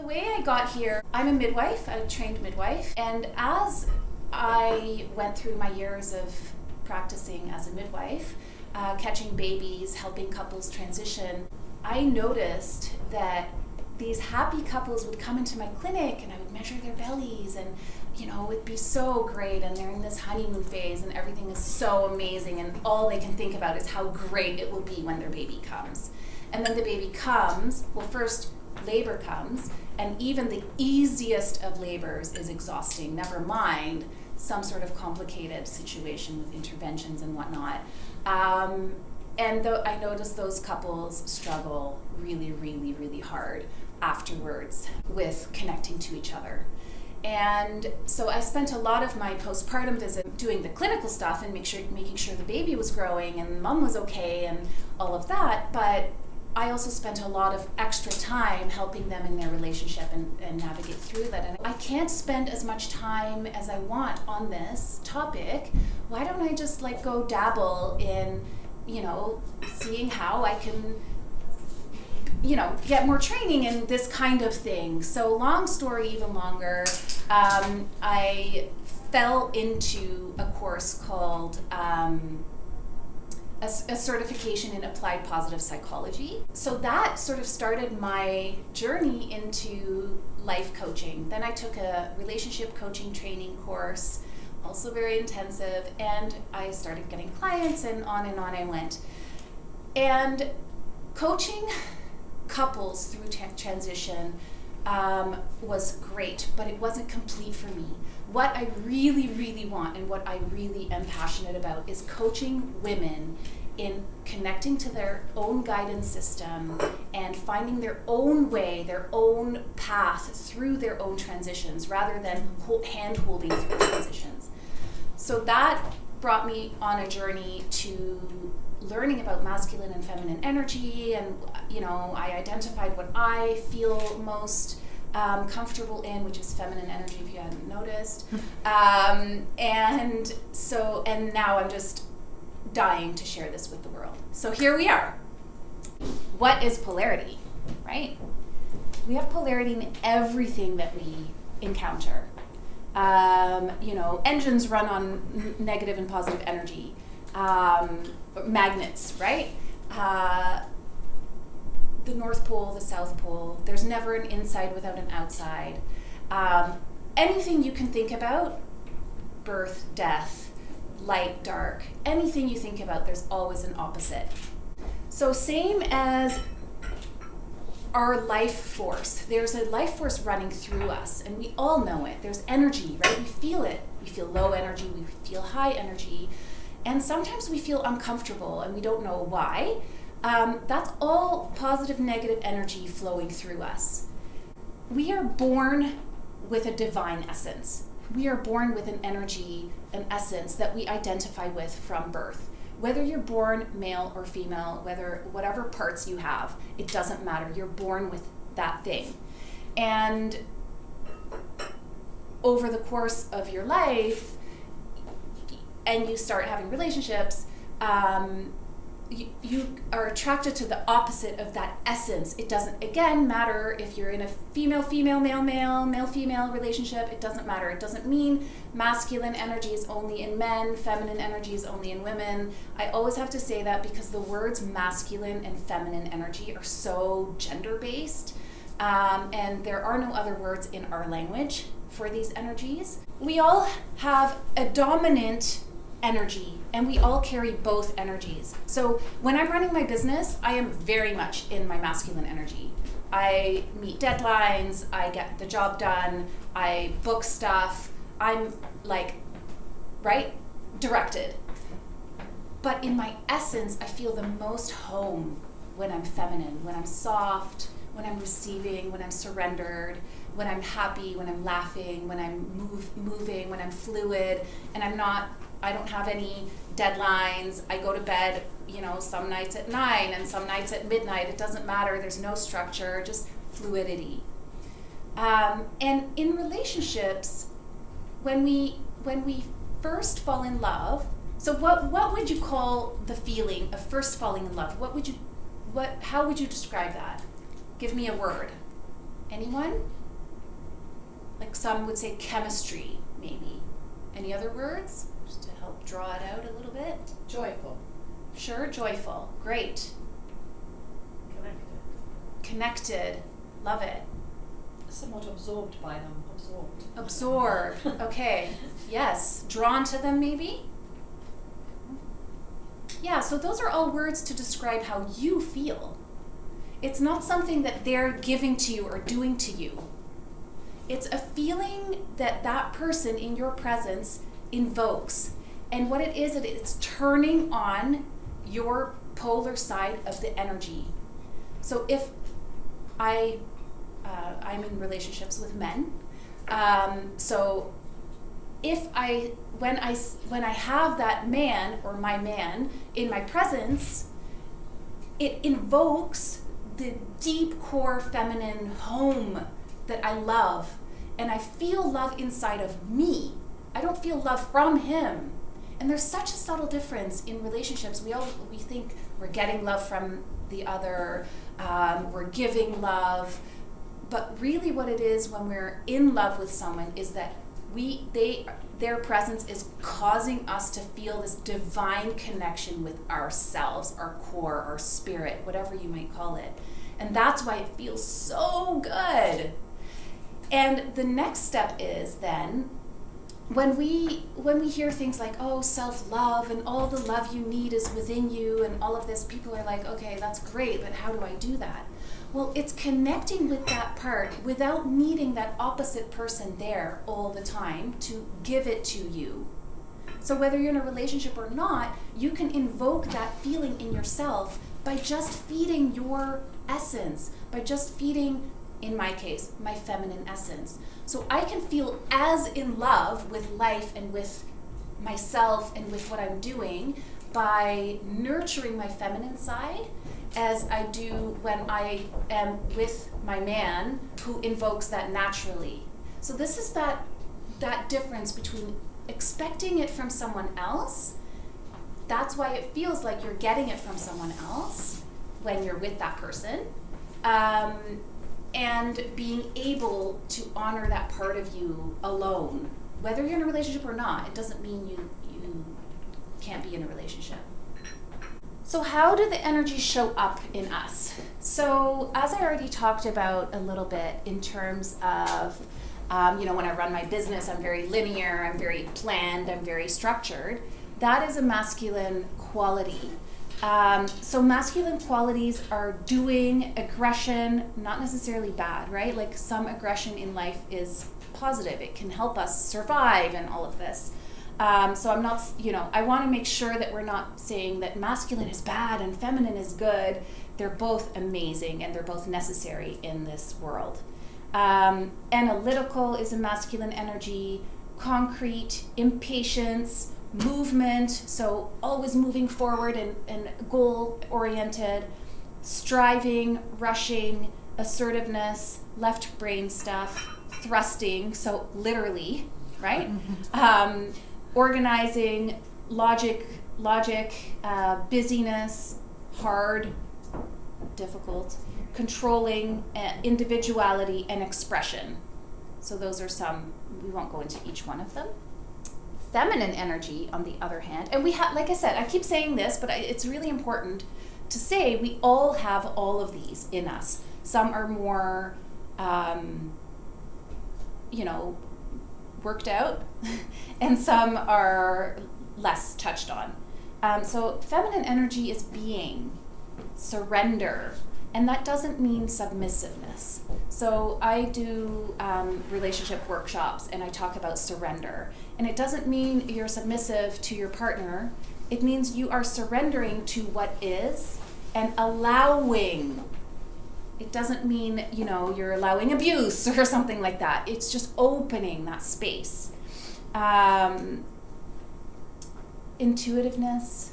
way I got here, I'm a midwife, a trained midwife, and as I went through my years of practicing as a midwife, catching babies, helping couples transition, I noticed that these happy couples would come into my clinic and I would measure their bellies and it'd be so great and they're in this honeymoon phase and everything is so amazing and all they can think about is how great it will be when their baby comes. And then the baby comes, well first labor comes, and even the easiest of labors is exhausting, never mind some sort of complicated situation with interventions and whatnot. And I noticed those couples struggle really, really, really hard afterwards with connecting to each other. And so I spent a lot of my postpartum visit doing the clinical stuff and making sure the baby was growing and mom was okay and all of that, but I also spent a lot of extra time helping them in their relationship and navigate through that. And I can't spend as much time as I want on this topic. Why don't I just go dabble in, seeing how I can, get more training in this kind of thing. So long story, even longer, I fell into a course called a certification in applied positive psychology. So that sort of started my journey into life coaching. Then I took a relationship coaching training course, also very intensive, and I started getting clients and on I went. And coaching couples through transition was great, but it wasn't complete for me. What I really, really want and what I really am passionate about is coaching women in connecting to their own guidance system and finding their own way, their own path through their own transitions rather than hand-holding through transitions. So that brought me on a journey to learning about masculine and feminine energy, and I identified what I feel most comfortable in, which is feminine energy, if you hadn't noticed. And now I'm just dying to share this with the world. So here we are. What is polarity, right? We have polarity in everything that we encounter. Engines run on negative and positive energy. Magnets, right? The North Pole, the South Pole. There's never an inside without an outside. Anything you can think about, birth, death, light, dark, anything you think about, there's always an opposite. So same as our life force. There's a life force running through us, and we all know it. There's energy, right? We feel it. We feel low energy, we feel high energy, and sometimes we feel uncomfortable and we don't know why. That's all positive, negative energy flowing through us. We are born with a divine essence. We are born with an energy, an essence that we identify with from birth. Whether you're born male or female, whatever parts you have, it doesn't matter. You're born with that thing. And over the course of your life, and you start having relationships, you are attracted to the opposite of that essence. It doesn't, again, matter if you're in a female-female, male-male, male-female relationship. It doesn't matter. It doesn't mean masculine energy is only in men, feminine energy is only in women. I always have to say that because the words masculine and feminine energy are so gender-based, and there are no other words in our language for these energies. We all have a dominant energy, and we all carry both energies. So when I'm running my business, I am very much in my masculine energy. I meet deadlines, I get the job done, I book stuff, I'm directed. But in my essence, I feel the most home when I'm feminine, when I'm soft, when I'm receiving, when I'm surrendered, when I'm happy, when I'm laughing, when I'm moving, when I'm fluid, and I don't have any deadlines. I go to bed, some nights at 9 and some nights at midnight. It doesn't matter. There's no structure, just fluidity. And in relationships, when we first fall in love, so what would you call the feeling of first falling in love? How would you describe that? Give me a word. Anyone? some would say chemistry, maybe. Any other words? Just to help draw it out a little bit. Joyful. Sure, joyful. Great. Connected. Love it. Somewhat absorbed by them. Absorbed. Okay. Yes. Drawn to them, maybe? Yeah, so those are all words to describe how you feel. It's not something that they're giving to you or doing to you. It's a feeling that that person in your presence invokes. And what it is, it's turning on your polar side of the energy. So if I'm in relationships with men, so if when I have that man or my man in my presence, it invokes the deep core feminine home that I love, and I feel love inside of me. I don't feel love from him. And there's such a subtle difference in relationships. We think we're getting love from the other, we're giving love, but really what it is when we're in love with someone is that their presence is causing us to feel this divine connection with ourselves, our core, our spirit, whatever you might call it. And that's why it feels so good. And the next step is then, when we hear things like, oh, self-love and all the love you need is within you and all of this, people are like, okay, that's great, but how do I do that? Well, it's connecting with that part without needing that opposite person there all the time to give it to you. So whether you're in a relationship or not, you can invoke that feeling in yourself by just feeding your essence, by just feeding, in my case, my feminine essence. So I can feel as in love with life and with myself and with what I'm doing by nurturing my feminine side as I do when I am with my man who invokes that naturally. So this is that difference between expecting it from someone else. That's why it feels like you're getting it from someone else when you're with that person. And being able to honor that part of you alone. Whether you're in a relationship or not, it doesn't mean you can't be in a relationship. So how do the energies show up in us? So as I already talked about a little bit in terms of, when I run my business, I'm very linear, I'm very planned, I'm very structured. That is a masculine quality. So masculine qualities are doing, aggression, not necessarily bad, right? Like some aggression in life is positive. It can help us survive and all of this. So I'm not, I want to make sure that we're not saying that masculine is bad and feminine is good. They're both amazing and they're both necessary in this world. Analytical is a masculine energy, concrete, impatience, movement, so always moving forward and goal-oriented, striving, rushing, assertiveness, left brain stuff, thrusting, so literally, right? Organizing, logic, busyness, hard, difficult, controlling, individuality, and expression. So those are some, we won't go into each one of them. Feminine energy, on the other hand, and we have, like I said, I keep saying this, but it's really important to say we all have all of these in us. Some are more, worked out, and some are less touched on. So feminine energy is being, surrender, and that doesn't mean submissiveness. So I do relationship workshops and I talk about surrender. And it doesn't mean you're submissive to your partner. It means you are surrendering to what is and allowing. It doesn't mean, you're allowing abuse or something like that. It's just opening that space. Intuitiveness,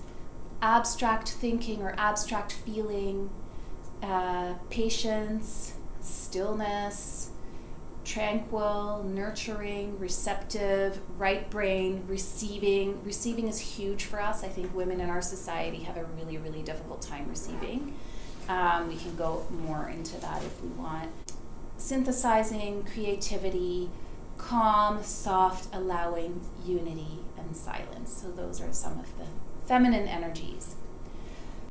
abstract thinking or abstract feeling, patience, stillness, tranquil, nurturing, receptive, right brain, receiving. Receiving is huge for us. I think women in our society have a really, really difficult time receiving. We can go more into that if we want. Synthesizing, creativity, calm, soft, allowing, unity, and silence. So those are some of the feminine energies.